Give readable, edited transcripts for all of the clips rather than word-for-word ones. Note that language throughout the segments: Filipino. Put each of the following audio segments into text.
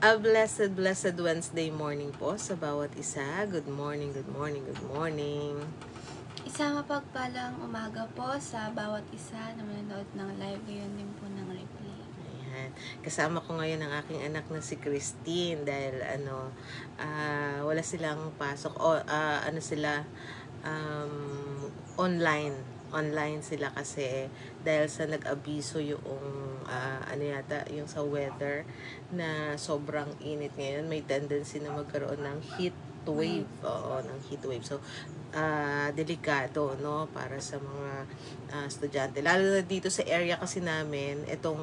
A blessed, blessed Wednesday morning po sa bawat isa. Good morning, good morning, good morning. Isang mapagpalang umaga po sa bawat isa na manonood ng live, gayon din po ng replay. Ayan. Kasama ko ngayon ang aking anak na si Christine dahil wala silang pasok o online sila kasi dahil sa nag-abiso yung yung sa weather na sobrang init ngayon, may tendency na magkaroon ng heat wave. Oo, ng heat wave. So delikado, no, para sa mga estudyante, lalo na dito sa area kasi namin itong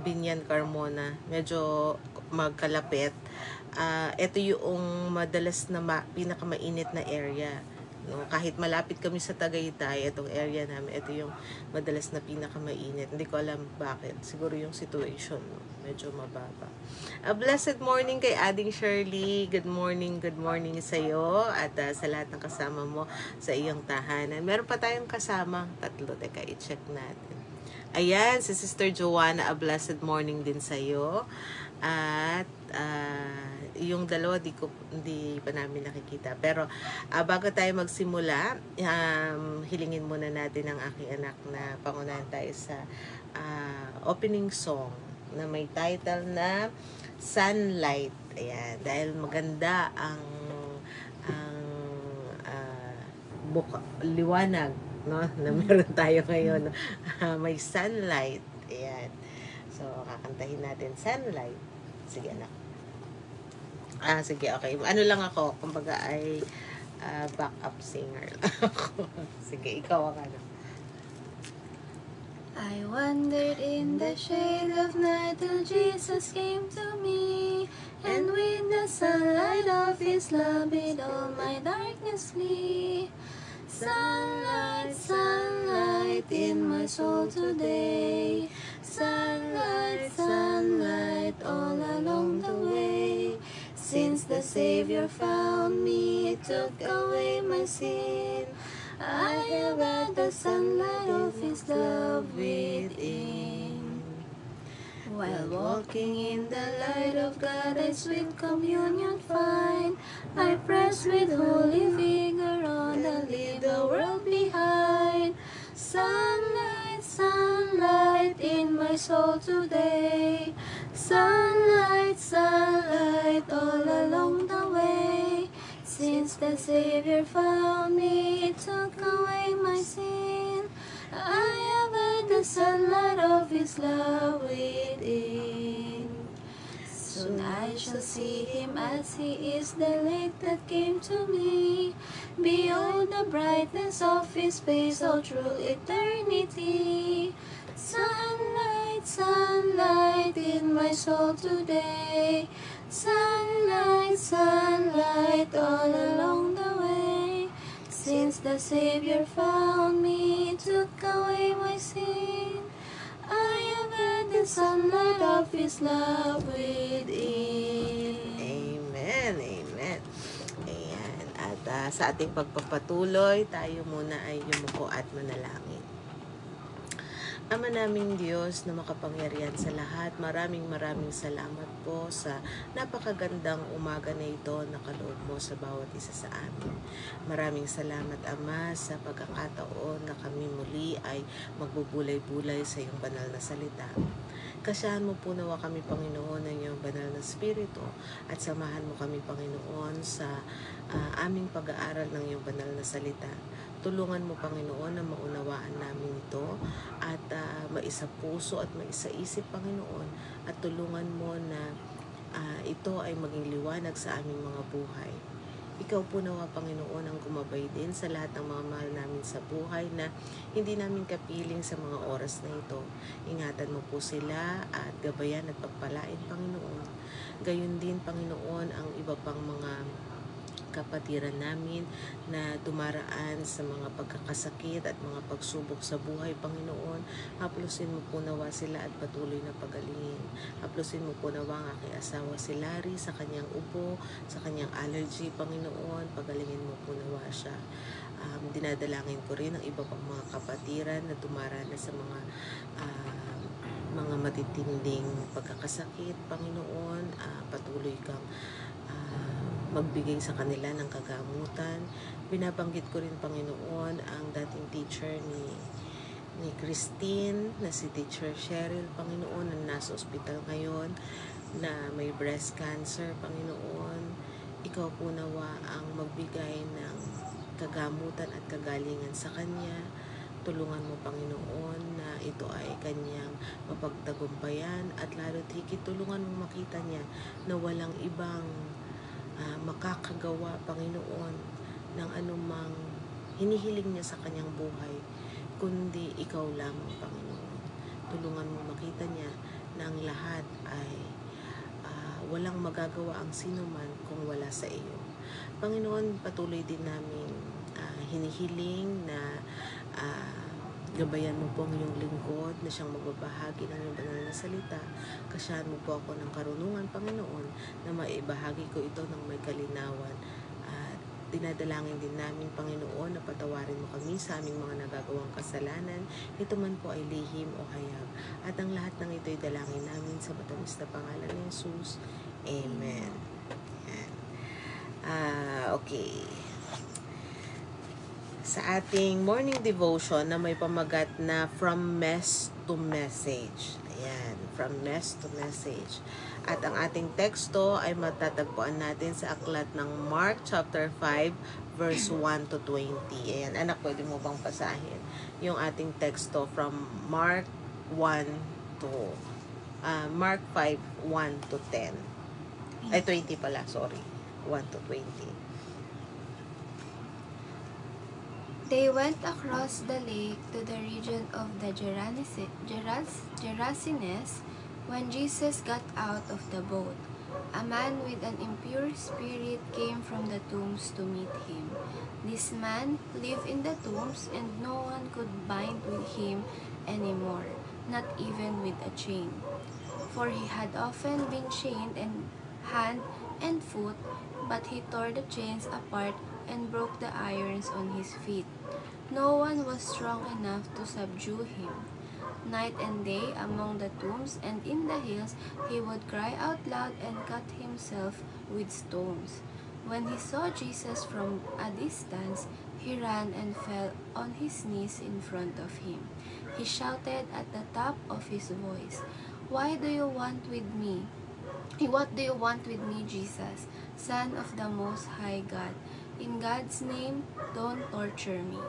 Binyan Carmona, medyo magkalapit. Ito yung madalas na pinakamainit na area, no? Kahit malapit kami sa Tagaytay, itong area namin, ito yung madalas na pinakamainit. Hindi ko alam bakit. Siguro yung situation, no? Medyo mababa. A blessed morning kay Ading Shirley. Good morning sa iyo at sa lahat ng kasama mo sa iyong tahanan. Meron pa tayong kasama, tatlo. Teka, i-check natin. Ayan, si Sister Joanna, a blessed morning din sa iyo. At yung dalawa hindi pa namin nakikita. Pero bago tayo magsimula, hilingin muna natin ang aking anak na pangunahan tayo sa opening song na may title na Sunlight. Ayan, dahil maganda ang liwanag, no, na meron tayo ngayon. May sunlight. Ayan. So, kakantahin natin Sunlight. Sige, anak. Sige, okay. Ano lang ako, kumbaga ay backup singer lang ako. Sige, ikaw ang ano. I wandered in the shade of night till Jesus came to me, and with the sunlight of His love made all my darkness flee. Sunlight, sunlight in my soul today. Sunlight, sunlight all along the way. Since the Savior found me, took away my sin, I have got the sunlight of His love within. While walking in the light of God, I sweet communion find. I press with holy vigor on and leave the world behind. Sunlight, sunlight in my soul today. Sunlight, sunlight all along the way. Since the Savior found me, took away my sin, I have had the sunlight of His love within. Soon I shall see Him as He is, the light that came to me. Behold the brightness of His face all through eternity. Sunlight, sunlight in my soul today. Sunlight, sunlight all along the way. Since the Savior found me, took away my sin, I have had the sunlight of His love within. Amen, amen. Ayan. At sa ating pagpapatuloy, tayo muna ay yumuko at manalangin. Ama naming Diyos na makapangyarihan sa lahat, maraming salamat po sa napakagandang umaga na ito na kaloob mo sa bawat isa sa amin. Maraming salamat, Ama, sa pagkakataon na kami muli ay magbubulay-bulay sa iyong banal na salita. Kasahan mo po nawa kami, Panginoon, ng iyong banal na spirito at samahan mo kami, Panginoon, sa aming pag-aaral ng iyong banal na salita. Tulungan mo, Panginoon, na maunawaan namin ito at maisa puso at maisa isip, Panginoon, at tulungan mo na ito ay maging liwanag sa aming mga buhay. Ikaw po nawa, Panginoon, ang gumabay din sa lahat ng mga mahal namin sa buhay na hindi namin kapiling sa mga oras na ito. Ingatan mo po sila at gabayan at pagpalain, Panginoon. Gayon din, Panginoon, ang iba pang mga kapatiran namin na dumaraan sa mga pagkakasakit at mga pagsubok sa buhay, Panginoon. Haplusin mo po nawa sila at patuloy na pagalingin. Haplusin mo po nawa ang aking asawa si Larry sa kanyang ubo, sa kanyang allergy, Panginoon. Pagalingin mo po nawa siya. Dinadalangin ko rin ang iba pang mga kapatiran na dumaranas sa mga matitinding pagkakasakit, Panginoon. Patuloy kang magbigay sa kanila ng kagamutan. Binabanggit ko rin, Panginoon, ang dating teacher ni Christine, na si Teacher Cheryl, Panginoon, na nasa ospital ngayon, na may breast cancer, Panginoon. Ikaw po nawa ang magbigay ng kagamutan at kagalingan sa kanya. Tulungan mo, Panginoon, na ito ay kanyang mapagtagumpayan, at lalo't higit tulungan mo makita niya na walang ibang makakagawa, Panginoon, ng anumang hinihiling niya sa kanyang buhay, kundi ikaw lamang, Panginoon. Tulungan mo makita niya na ang lahat ay walang magagawa ang sinuman kung wala sa iyo. Panginoon, patuloy din namin hinihiling na gabayan mo po ang iyong lingkod na siyang magbabahagi ng iyong banal na salita. Kasiyahan mo po ako ng karunungan, Panginoon, na maibahagi ko ito ng may kalinawan. At dinadalangin din namin, Panginoon, na patawarin mo kami sa aming mga nagagawang kasalanan. Ito man po ay lihim o hayag. At ang lahat ng ito ay dalangin namin sa matamis na pangalan ni Jesus. Amen. Yan. Okay. Sa ating morning devotion na may pamagat na From Mess to Message. Ayan, From Mess to Message. At ang ating teksto ay matatagpuan natin sa aklat ng Mark chapter 5 verse 1 to 20. Ayan, anak, pwede mo bang basahin yung ating teksto from Mark 1 to Mark 5, 1 to 10. Ay, 20 pala, sorry. 1 to 20. They went across the lake to the region of the Gerasenes. When Jesus got out of the boat, a man with an impure spirit came from the tombs to meet him. This man lived in the tombs, and no one could bind with him anymore, not even with a chain. For he had often been chained in hand and foot, but he tore the chains apart and broke the irons on his feet. No one was strong enough to subdue him. Night and day among the tombs and in the hills, he would cry out loud and cut himself with stones. When he saw Jesus from a distance, he ran and fell on his knees in front of him. He shouted at the top of his voice, "What do you want with me, Jesus, Son of the Most High God? In God's name, don't torture me."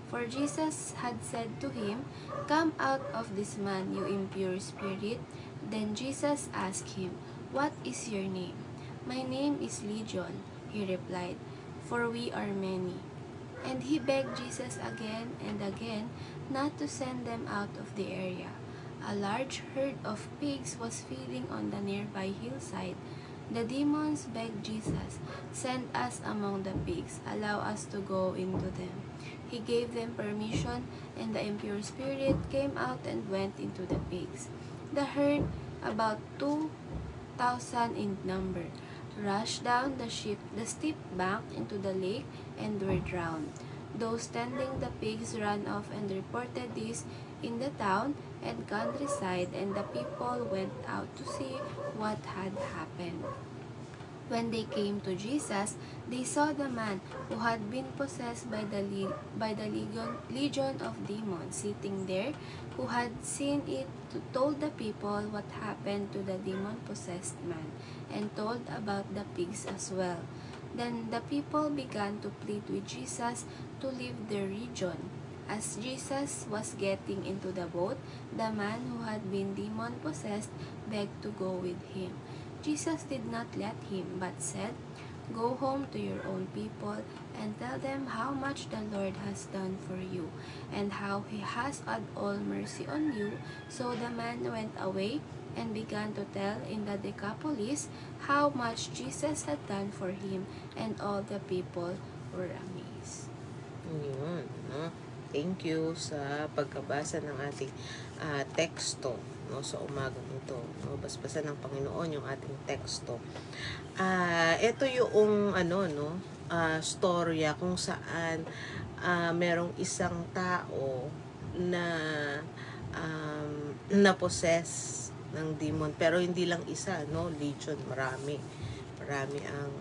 For Jesus had said to him, "Come out of this man, you impure spirit." Then Jesus asked him, "What is your name?" "My name is Legion," he replied, "for we are many." And he begged Jesus again and again not to send them out of the area. A large herd of pigs was feeding on the nearby hillside. The demons begged Jesus, "Send us among the pigs, allow us to go into them." He gave them permission, and the impure spirit came out and went into the pigs. The herd, about 2,000 in number, rushed down the steep bank into the lake and were drowned. Those tending the pigs ran off and reported this in the town and countryside, and the people went out to see what had happened. When they came to Jesus, they saw the man who had been possessed by the legion of demons sitting there, who had seen it, told the people what happened to the demon-possessed man, and told about the pigs as well. Then the people began to plead with Jesus to leave their region. As Jesus was getting into the boat, the man who had been demon-possessed begged to go with him. Jesus did not let him, but said, "Go home to your own people and tell them how much the Lord has done for you, and how he has had all mercy on you." So the man went away and began to tell in the Decapolis how much Jesus had done for him, and all the people were amazed. Yun, no? Thank you sa pagkabasa ng ating teksto, no, sa umagang ito. No, basbasan ng Panginoon yung ating teksto. Ito yung storya kung saan merong isang tao na na-possess ng demon. Pero hindi lang isa, no? Legion, marami. Marami ang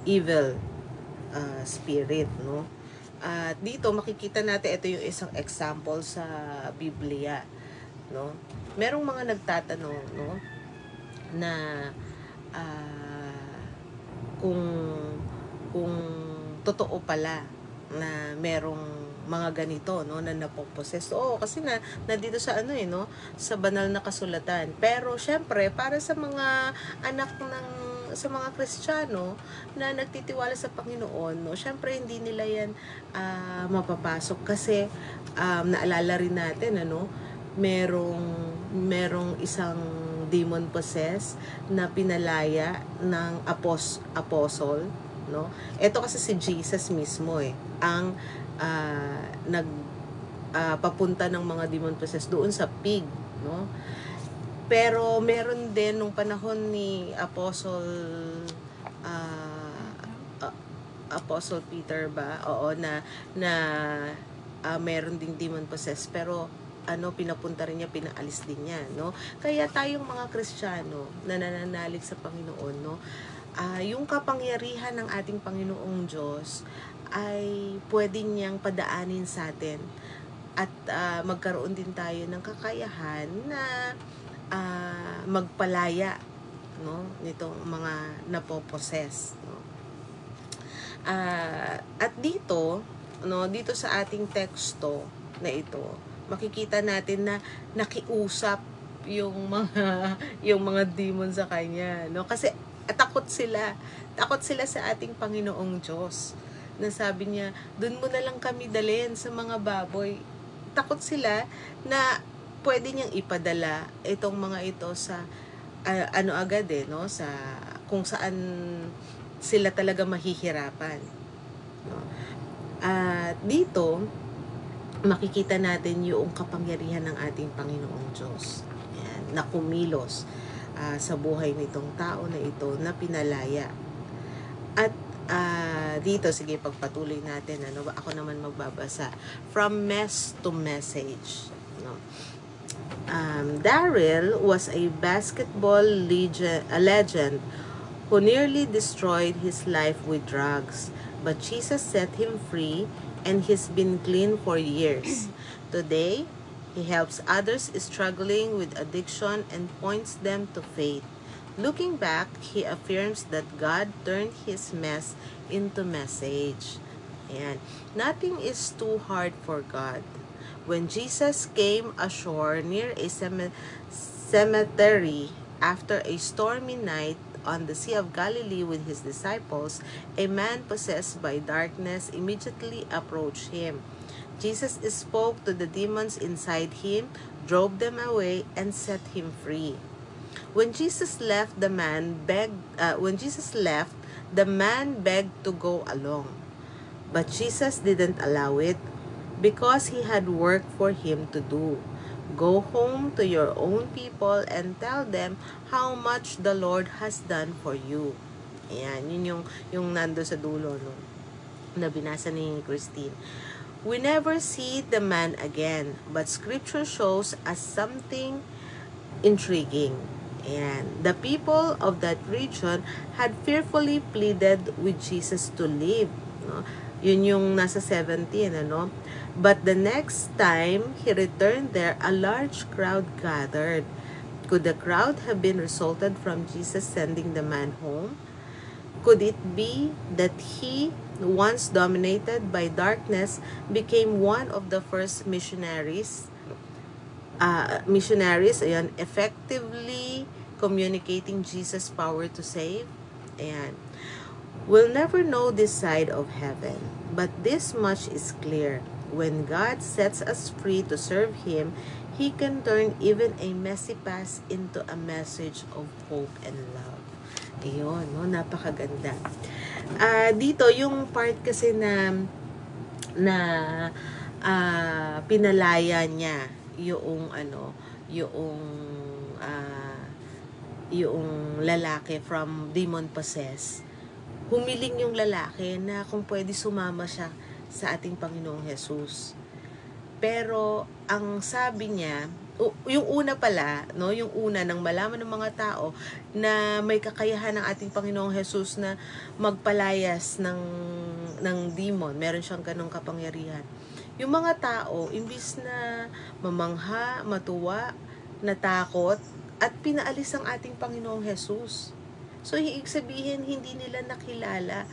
evil spirit, no? At dito makikita natin, ito yung isang example sa Biblia, no? Merong mga nagtatanong, no, na kung totoo pala na merong mga ganito, no, na napoposes. Oo, kasi nandito sa no, sa banal na kasulatan. Pero syempre, para sa mga anak sa mga Kristiyano na nagtitiwala sa Panginoon, no, syempre hindi nila yan mapapasok kasi naalala rin natin, merong isang demon possessed na pinalaya ng apostle, no? Ito kasi si Jesus mismo ang papunta ng mga demon possessed doon sa pig, no? Pero meron din nung panahon ni Apostle Peter ba? Oo, na meron ding demon possessed, pero pinapunta rin niya, pinaalis din niya, no? Kaya tayong mga Kristiyano na nananalig sa Panginoon, no, yung kapangyarihan ng ating Panginoong Diyos ay pwede niyang padaanin sa atin at magkaroon din tayo ng kakayahan na magpalaya, no, nitong mga napoposes, no. At dito, no, dito sa ating teksto na ito, makikita natin na nakiusap yung mga demon sa kanya, no, kasi takot sila sa ating Panginoong Diyos, na sabi niya, dun mo na lang kami dalhin sa mga baboy. Takot sila na pwede niyang ipadala itong mga ito sa agad no, sa kung saan sila talaga mahihirapan, no? At dito makikita natin yung kapangyarihan ng ating Panginoong Diyos, yan, na kumilos sa buhay nitong tao na ito na pinalaya. At dito, sige, pagpatuloy natin, ako naman magbabasa from mess to message, no. Daryl was a basketball legend who nearly destroyed his life with drugs, but Jesus set him free and he's been clean for years. Today, he helps others struggling with addiction and points them to faith. Looking back, he affirms that God turned his mess into message. Ayan. Nothing is too hard for God. When Jesus came ashore near a cemetery after a stormy night on the Sea of Galilee with his disciples, a man possessed by darkness immediately approached him. Jesus spoke to the demons inside him, drove them away, and set him free. When Jesus left, the man begged to go along. But Jesus didn't allow it because he had work for him to do. Go home to your own people and tell them how much the Lord has done for you. Ayan, yun yung nando sa dulo, no, na binasa ni Christine. We never see the man again, but scripture shows us something intriguing. And the people of that region had fearfully pleaded with Jesus to leave, no? Yun yung nasa 17, ano? But the next time he returned there, a large crowd gathered. Could the crowd have been resulted from Jesus sending the man home? Could it be that he, once dominated by darkness, became one of the first missionaries, effectively communicating Jesus' power to save? Ayan. We'll never know this side of heaven, but this much is clear. When God sets us free to serve Him, He can turn even a messy past into a message of hope and love. Ayun, no? Napakaganda. Dito, yung part kasi na pinalaya niya yung lalaki from demon possessed. Humiling yung lalaki na kung pwede sumama siya sa ating Panginoong Jesus. Pero ang sabi niya, yung una pala, no, yung una nang malaman ng mga tao na may kakayahan ng ating Panginoong Jesus na magpalayas ng demon, meron siyang ganong kapangyarihan. Yung mga tao, imbis na mamangha, matuwa, natakot, at pinaalis ang ating Panginoong Jesus. So, ibig sabihin, hindi nila nakilala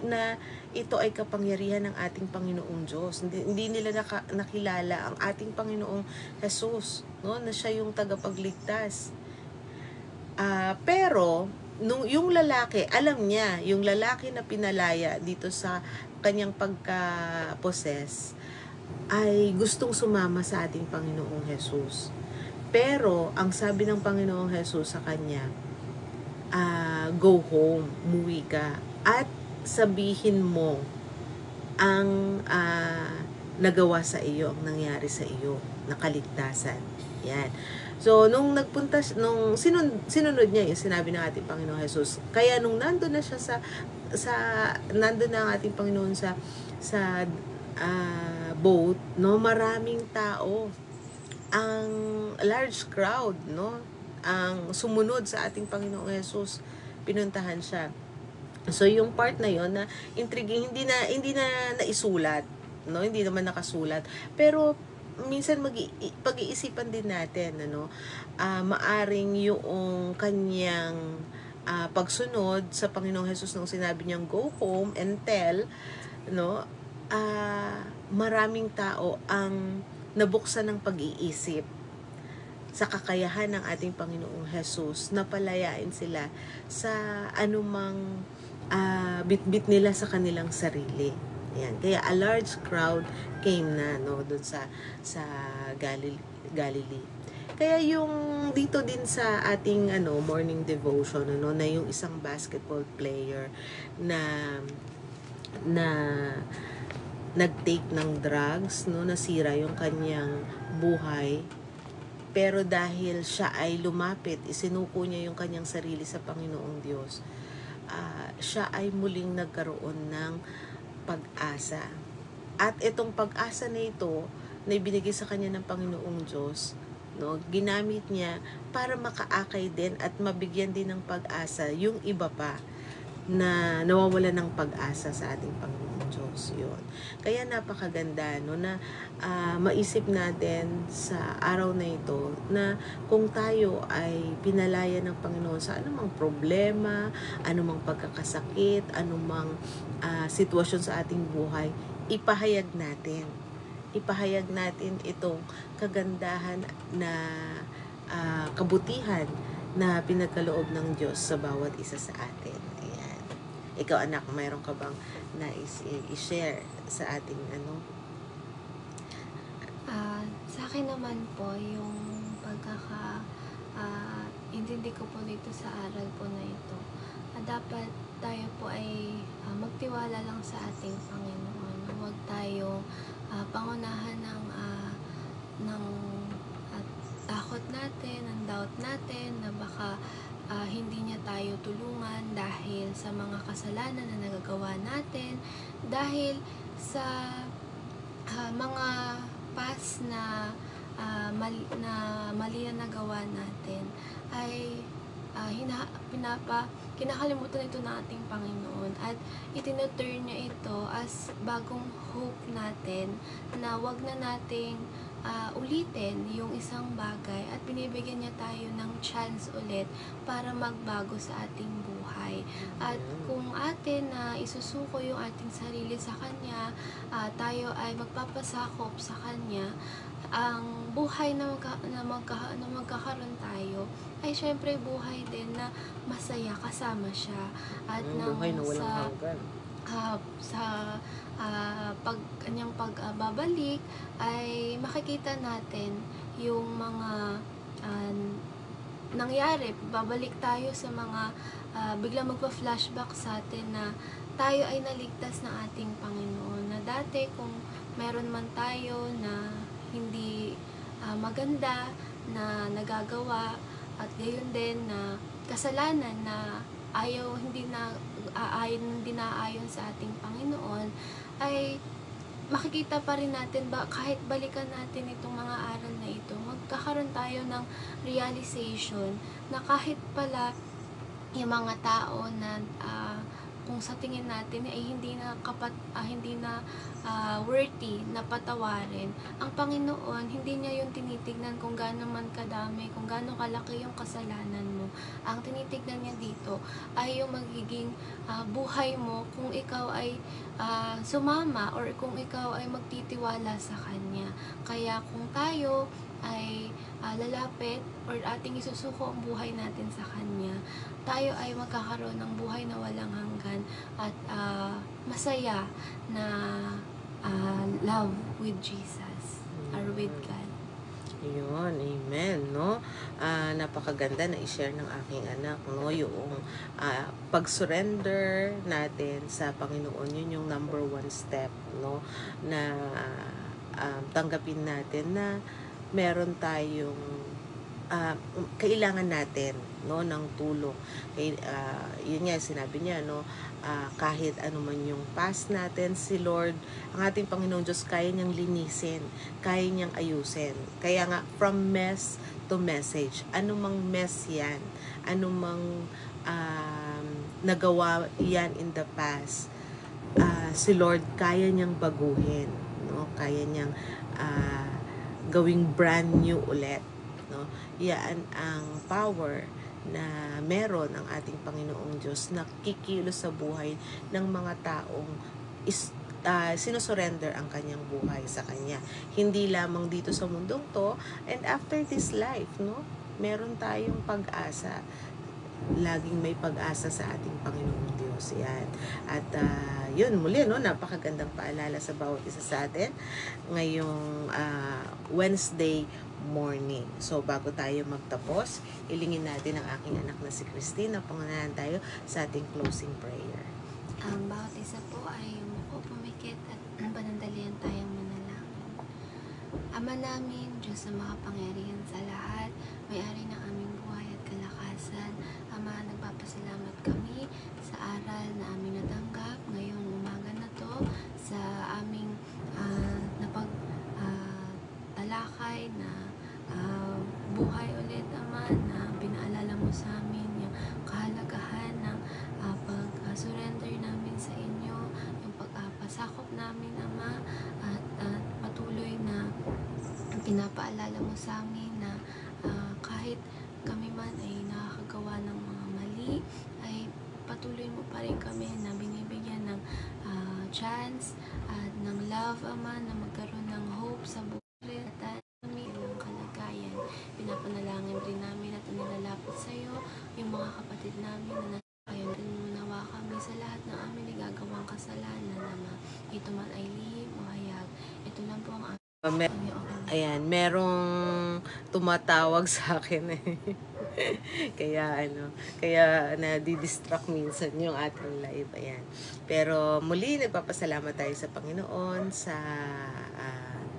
na ito ay kapangyarihan ng ating Panginoong Diyos. Hindi nila nakilala ang ating Panginoong Jesus, no? Na siya yung tagapagligtas. Pero, yung lalaki, alam niya, yung lalaki na pinalaya dito sa kanyang pagka-possess, ay gustong sumama sa ating Panginoong Jesus. Pero, ang sabi ng Panginoong Jesus sa kanya, go home, umuwi ka, at sabihin mo ang nagawa sa iyo, ang nangyari sa iyo, nakaligtasan. Yan. So, nung sinunod niya yung sinabi ng ating Panginoon Jesus, kaya nung nandun na siya nandun na ang ating Panginoon sa boat, no, maraming tao, ang large crowd, no, ang sumunod sa ating Panginoong Jesus, pinuntahan siya. So yung part na yon na intriguing, hindi na naisulat, no, hindi naman nakasulat, pero minsan pag-iisipan din natin, ano, maaring yung kanyang pagsunod sa Panginoong Jesus nung sinabi niyang go home and tell, no, maraming tao ang nabuksan ng pag-iisip sa kakayahan ng ating Panginoong Jesus na palayain sila sa anumang bitbit nila sa kanilang sarili. Ayan. Kaya a large crowd came na, no, doon sa Galilee. Kaya yung dito din sa ating morning devotion, na yung isang basketball player na nag-take ng drugs, no, nasira yung kanyang buhay. Pero dahil siya ay lumapit, isinuko niya yung kanyang sarili sa Panginoong Diyos, siya ay muling nagkaroon ng pag-asa. At itong pag-asa na ito, na ibinigay sa kanya ng Panginoong Diyos, no, ginamit niya para makaakay din at mabigyan din ng pag-asa yung iba pa na nawawalan ng pag-asa sa ating Panginoong Diyos. Yun. Kaya napakaganda, no, na maisip natin sa araw na ito na kung tayo ay pinalaya ng Panginoon sa anumang problema, anumang pagkakasakit, anumang sitwasyon sa ating buhay, ipahayag natin itong kagandahan na kabutihan na pinagkaloob ng Diyos sa bawat isa sa atin. Ayan. Ikaw, anak, mayroon ka bang nais i-share sa ating Sa akin naman po, yung intindi ko po dito sa aral po na ito, dapat tayo po ay magtiwala lang sa ating Panginoon. Huwag tayo pangunahan ng takot natin, ng doubt natin, na baka hindi niya tayo tulungan dahil sa mga kasalanan na nagagawa natin, dahil sa mga past na mali na nagawa natin, ay kinakalimutan ito ng ating Panginoon, at itinuturn niya ito as bagong hope natin, na wag na nating ulitin yung isang bagay, at binibigyan niya tayo ng chance ulit para magbago sa ating buhay. At kung atin na isusuko yung ating sarili sa Kanya, tayo ay magpapasakop sa Kanya, ang buhay na magkakaroon tayo ay syempre buhay din na masaya kasama siya, at buhay na walang hanggan. Kanyang pagbabalik ay makikita natin yung mga nangyari. Babalik tayo sa mga biglang magpa-flashback sa atin na tayo ay naligtas ng ating Panginoon, na dati kung meron man tayo na hindi maganda na nagagawa, at gayon din na kasalanan na hindi naayon sa ating Panginoon, ay makikita pa rin natin, kahit balikan natin itong mga aral na ito, magkakaroon tayo ng realization na kahit pala yung mga tao na kung sa tingin natin ay hindi na worthy na patawarin, ang Panginoon hindi niya yung tinitignan kung gaano man kadami, kung gaano kalaki yung kasalanan mo. Ang tinitignan niya dito ay yung magiging buhay mo kung ikaw ay sumama or kung ikaw ay magtitiwala sa Kanya. Kaya kung tayo ay lalapit or ating isusuko ang buhay natin sa Kanya, tayo ay magkakaroon ng buhay na walang hanggan at masaya na love with Jesus or with God. Yun, amen, no? Napakaganda na i-share ng aking anak, no? Yung pag-surrender natin sa Panginoon, yun yung number one step, no? Na tanggapin natin na meron tayong kailangan natin, no, ng tulong. Yun nga sinabi niya, no, kahit ano man yung past natin, si Lord, ang ating Panginoon Diyos, kaya niyang linisin, kaya niyang ayusin. Kaya nga, from mess to message, anumang mess yan, anumang nagawa yan in the past, si Lord kaya niyang baguhin, no, kaya niyang gawing brand new ulit, no? Yan ang power na meron ang ating Panginoong Diyos na kikilos sa buhay ng mga taong sinusurrender ang kanyang buhay sa Kanya. Hindi lamang dito sa mundong to, and after this life, no? Meron tayong pag-asa. Laging may pag-asa sa ating Panginoong Diyos. Yan. At yun, muli, no? Napakagandang paalala sa bawat isa sa atin ngayong Wednesday morning. So, bago tayo magtapos, ilingin natin ang aking anak na si Christine. Pangunahan tayo sa ating closing prayer. Ang bawat isa po ay umuko, pumikit at panandalian tayong manalangin. Ama namin, Diyos na makapangyarihan sa lahat, may-ari ng aming buhay at kalakasan. Ama, nagpapasalamat kami sa aral na aming natanggap ngayong umaga na to, sa aming talakay na buhay ulit, Ama, na pinaalala mo sa amin yung kahalagahan ng pag-surrender namin sa inyo, yung pagpasakop namin, Ama, at patuloy na pinapaalala mo sa amin na kahit kami man ay nakakagawa ng mga mali, ay patuloy mo pa rin kami na binibigyan ng chance at ng love, Ama, na magkaroon ng hope sa buhay at kami ng kalagayan. Pinapanalangin rin namin at inilalapit sa iyo yung mga kapatid namin na kayo rin munawa kami sa lahat ng aming nagagawang kasalanan, Ama. Ito man ay lihim o hayag. Ito lang po ang aming Ayan, merong tumatawag sa akin eh. kaya nadidistract minsan yung ating live. Ayan. Pero muli, nagpapasalamat tayo sa Panginoon sa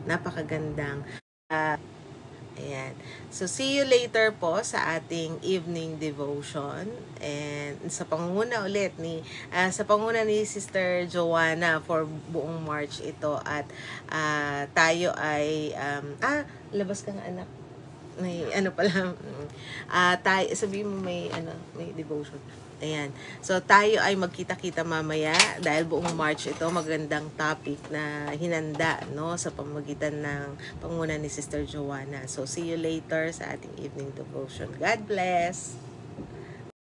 napakagandang ayan. So, see you later po sa ating evening devotion. And sa pangunguna ulit sa pangunguna ni Sister Joanna for buong March ito. At tayo ay, labas ka nga anak. May pala, tayo, sabihin mo may devotion. Ayan. So, tayo ay magkita-kita mamaya dahil buong March ito, magandang topic na hinanda, no, sa pamamagitan ng pangunguna ni Sister Joanna. So, see you later sa ating evening devotion. God bless!